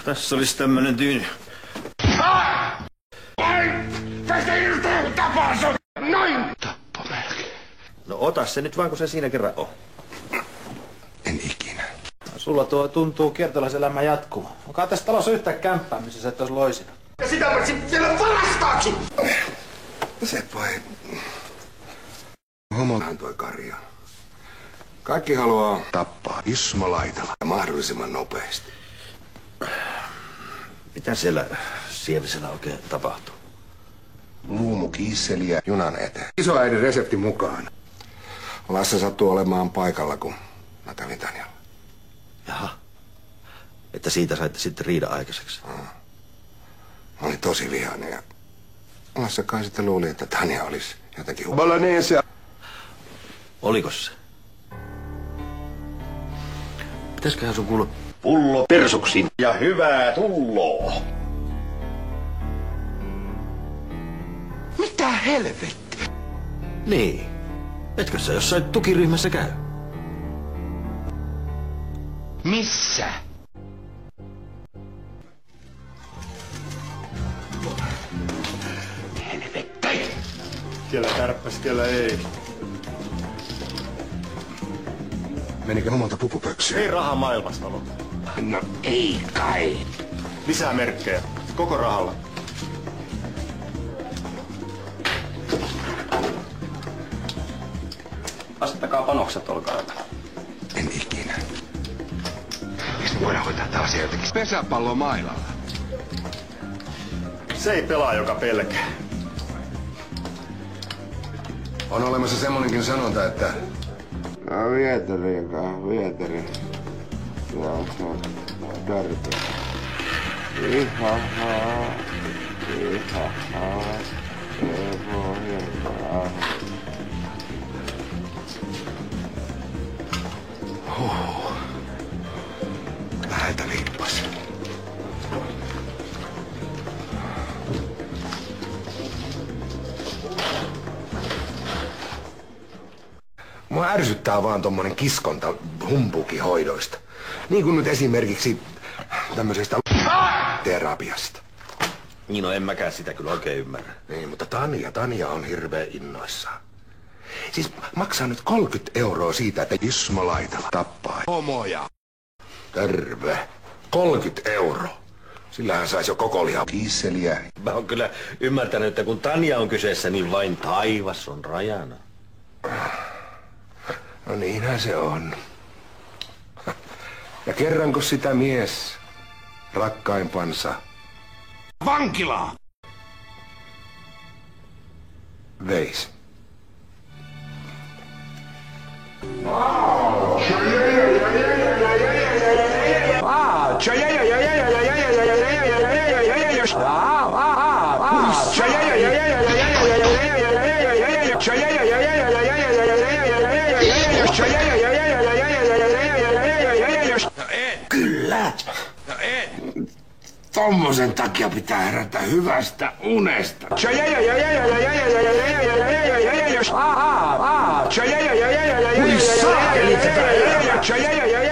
Tässä olisi tämmönen tyyny. Tästä irteen tapaa sun! Noin! Tappo melkein. No ota se nyt vaan, kun se siinä kerran on. En ikinä. Sulla tuo tuntuu kiertolaiselämä jatkuu. Onkaa tässä talossa yhtään kämppää, missä sä et ois loisina. Ja sitä paitsi vielä varastaakin! Seppo ei... Homohan toi Karja. Kaikki haluaa tappaa Ismo Laitala mahdollisimman nopeasti. Mitä siellä Sievisellä oikein tapahtuu? Luumukiisseliä junan eteen. Isoäidin resepti mukaan. Lasse sattuu olemaan paikalla, kun mä kävin Tanjalla. Jaha. Että siitä saitte sitten riida aikaiseksi. Mä olin tosi vihainen ja Lasse kai sitten luuli, että Tanja olisi jotenkin Bolognese. Olikos se? Pitäisköhän sun kuulla pullo persuksiin ja hyvää tulloa. Mitä helvettiä? Niin. Etkö sä jossain tukiryhmässä käy? Missä? Helvetti! Kellä kärppäs, kellä ei. Menikö homolta pupupöksyä? Ei rahaa maailmasta ollut. No ei kai. Lisää merkkejä. Koko rahalla. Asettakaa panokset, olkaa hyvä. En ikinä. Miksi me voidaan hoitaa tää asia jotenkin pesäpallo mailalla? Se ei pelaa, joka pelkää. On olemassa semmonenkin sanonta, että... Vieteri, joka vieteri. Ja se on tärkeä. Ihahaa. Se voi jotain. Läheltä liippas. Mua ärsyttää vaan tommonen kiskonta humpukihoidoista. Niin kuin nyt esimerkiksi tämmöisestä terapiasta. Niin no en mäkään sitä kyllä oikein ymmärrä. Niin, mutta Tanja on hirveä innoissaan. Siis maksaa nyt 30 € siitä, että Ismo Laitala tappaa homoja. Terve. 30 €. Sillähän saisi jo koko liha kiisseliä. Mä oon kyllä ymmärtänyt, että kun Tanja on kyseessä, niin vain taivas on rajana. No niinhän se on. Ja kerranko sitä mies, rakkaimpansa, vankilaa veis. Kyllä. Tommosen takia pitää herätä hyvästä unesta. Ui saakeli tätä elämää.